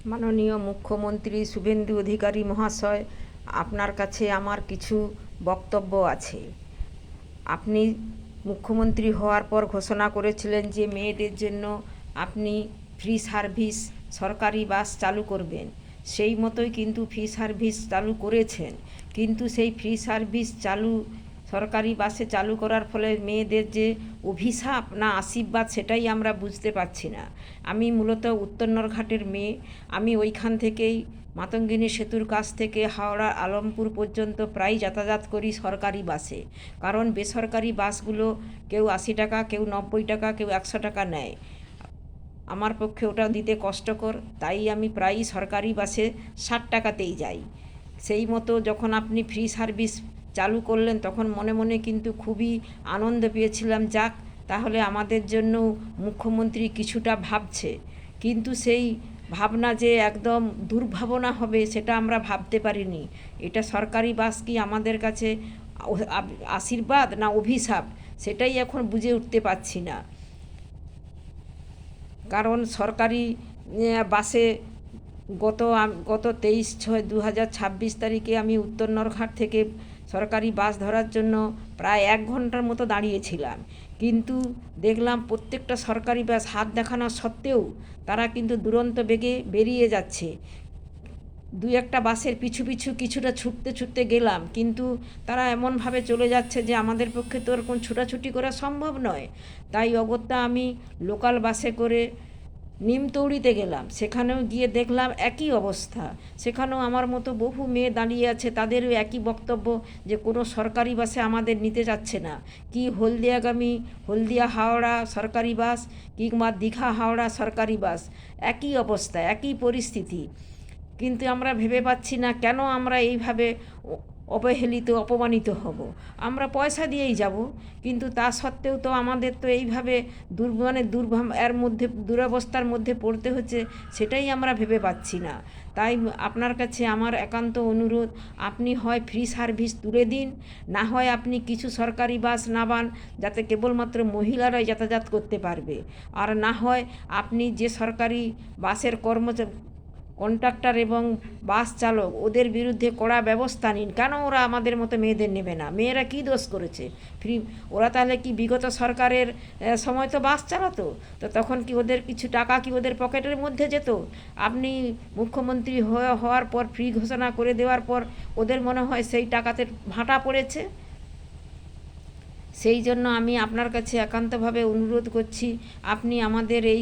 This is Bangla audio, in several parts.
মাননীয় মুখ্যমন্ত্রী শুভেন্দু অধিকারী মহাশয়, আপনার কাছে আমার কিছু বক্তব্য আছে। আপনি মুখ্যমন্ত্রী হওয়ার পর ঘোষণা করেছিলেন যে মেয়েদের জন্য আপনি ফ্রি সার্ভিস সরকারি বাস চালু করবেন। সেই মতোই কিন্তু ফ্রি সার্ভিস চালু করেছেন, কিন্তু সেই ফ্রি সার্ভিস সরকারি বাসে চালু করার ফলে মেয়েদের যে অভিশাপ না আশীর্বাদ সেটাই আমরা বুঝতে পারছি না। আমি মূলত উত্তর নরঘাটের মেয়ে। আমি ওইখান থেকেই মাতঙ্গিনী সেতুর কাছ থেকে হাওড়া আলমপুর পর্যন্ত প্রায় যাতায়াত করি সরকারি বাসে, কারণ বেসরকারি বাসগুলো কেউ 80 টাকা, কেউ 90 টাকা, কেউ 100 টাকা নেয়। আমার পক্ষে ওটা দিতে কষ্টকর, তাই আমি প্রায়ই সরকারি বাসে 60 টাকাতেই যাই। সেই মতো যখন আপনি ফ্রি সার্ভিস চালু করলেন তখন মনে মনে কিন্তু খুবই আনন্দ পেয়েছিলাম, যাক তাহলে আমাদের জন্য মুখ্যমন্ত্রী কিছুটা ভাবছে। কিন্তু সেই ভাবনা যে একদম দুর্ভাবনা হবে সেটা আমরা ভাবতে পারিনি। এটা সরকারি বাস কি আমাদের কাছে আশীর্বাদ না অভিশাপ, সেটাই এখন বুঝে উঠতে পারছি না। কারণ সরকারি বাসে গত 23/6/2026 তারিখে আমি উত্তর নরঘাট থেকে সরকারি বাস ধরার জন্য প্রায় 1 ঘন্টার মতো দাঁড়িয়েছিলাম, কিন্তু দেখলাম প্রত্যেকটা সরকারি বাস হাত দেখানো সত্ত্বেও তারা কিন্তু দুরন্ত বেগে বেরিয়ে যাচ্ছে। দু একটা বাসের পিছু পিছু কিছুটা ছুটতে ছুটতে গেলাম, কিন্তু তারা এমনভাবে চলে যাচ্ছে যে আমাদের পক্ষে তো ওরকম ছোটাছুটি করা সম্ভব নয়। তাই অগত্যা আমি লোকাল বাসে করে নিমতৌড়িতে গেলাম। সেখানেও গিয়ে দেখলাম একই অবস্থা। সেখানেও আমার মতো বহু মেয়ে দাঁড়িয়ে আছে, তাদেরও একই বক্তব্য যে কোনো সরকারি বাসে আমাদের নিতে যাচ্ছে না। কি হলদিয়াগামী হলদিয়া হাওড়া সরকারি বাস কিংবা দীঘা হাওড়া সরকারি বাস, একই অবস্থা, একই পরিস্থিতি। কিন্তু আমরা ভেবে পাচ্ছি না কেন আমরা এইভাবে অবহেলিত অপমানিত হব। আমরা পয়সা দিয়েই যাব, কিন্তু তা সত্ত্বেও তো আমাদের তো এইভাবে এর মধ্যে দুরবস্থার মধ্যে পড়তে হচ্ছে, সেটাই আমরা ভেবে পাচ্ছি না। তাই আপনার কাছে আমার একান্ত অনুরোধ, আপনি হয় ফ্রি সার্ভিস তুলে দিন, না হয় আপনি কিছু সরকারি বাস নামান যাতে কেবলমাত্র মহিলারাই যাতায়াত করতে পারবে। আর না হয় আপনি যে সরকারি বাসের কন্ডাক্টর এবং বাস চালক ওদের বিরুদ্ধে কড়া ব্যবস্থা নিন। কেন ওরা আমাদের মতো মেয়েদের নেবে না? মেয়েরা কি দোষ করেছে? ওরা তাহলে কি বিগত সরকারের সময় তো বাস চালাতো, তো তখন কি ওদের কিছু টাকা কি ওদের পকেটের মধ্যে যেত? আপনি মুখ্যমন্ত্রী হওয়ার পর ফ্রি ঘোষণা করে দেওয়ার পর ওদের মনে হয় সেই টাকাতে ভাটা পড়েছে। সেই জন্য আমি আপনার কাছে একান্তভাবে অনুরোধ করছি, আপনি আমাদের এই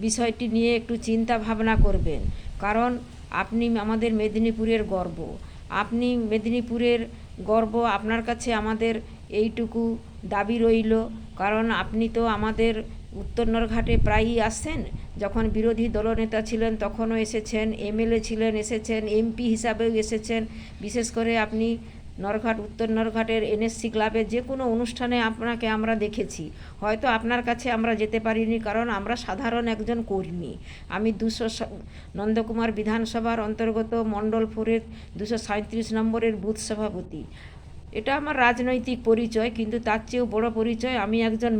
বিষয়টি নিয়ে একটু চিন্তা ভাবনা করবেন। কারণ আপনি আমাদের মেদিনীপুরের গর্ব, আপনি মেদিনীপুরের গর্ব। আপনার কাছে আমাদের এইটুকু দাবি রইল, কারণ আপনি তো আমাদের উত্তর নরঘাটে প্রায়ই আসছেন। যখন বিরোধী দলনেতা ছিলেন তখনও এসেছেন, এমএলএ ছিলেন এসেছেন, এমপি হিসাবেও এসেছেন। বিশেষ করে আপনি নরঘাট উত্তর নরঘাটের এনএসসি ক্লাবের যে কোনো অনুষ্ঠানে আপনাকে আমরা দেখেছি। হয়তো আপনার কাছে আমরা যেতে পারিনি, কারণ আমরা সাধারণ একজন কর্মী। আমি নন্দকুমার বিধানসভার অন্তর্গত মণ্ডল 4-এর 237 নম্বরের বুথ সভাপতি। এটা আমার রাজনৈতিক পরিচয়, কিন্তু তার চেয়েও বড় পরিচয় আমি একজন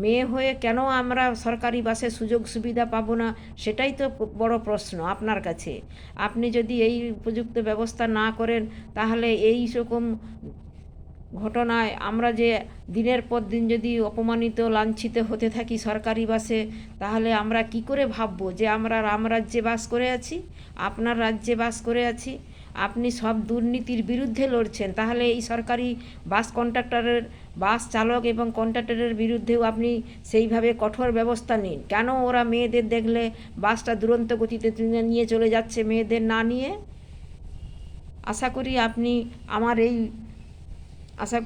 মেয়ে হয়ে কেন আমরা সরকারি বাসে সুযোগ সুবিধা পাবো না, সেটাই তো বড় প্রশ্ন আপনার কাছে। আপনি যদি এই উপযুক্ত ব্যবস্থা না করেন, তাহলে এই রকম ঘটনায় আমরা যে দিনের পর দিন যদি অপমানিত লাঞ্ছিত হতে থাকি সরকারি বাসে, তাহলে আমরা কি করে ভাববো যে আমরা রামরাজ্যে বাস করে আছি, আপনার রাজ্যে বাস করে আছি? আপনি সব দুর্নীতির বিরুদ্ধে লড়ছেন, তাহলে এই সরকারি বাস চালক এবং কন্ডাক্টরের বিরুদ্ধেও আপনি সেইভাবে কঠোর ব্যবস্থা নিন। কেন ওরা মেয়েদের দেখলে বাসটা দুরন্ত গতিতে নিয়ে চলে যাচ্ছে মেয়েদের না নিয়ে? আশা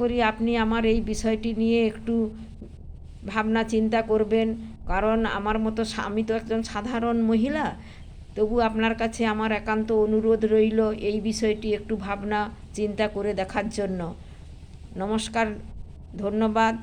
করি আমার এই বিষয়টি নিয়ে একটু ভাবনা চিন্তা করবেন। কারণ আমি তো একজন সাধারণ মহিলা, তবু আপনার কাছে আমার একান্ত অনুরোধ রইল এই বিষয়টি একটু ভাবনা চিন্তা করে দেখার জন্য। নমস্কার, ধন্যবাদ।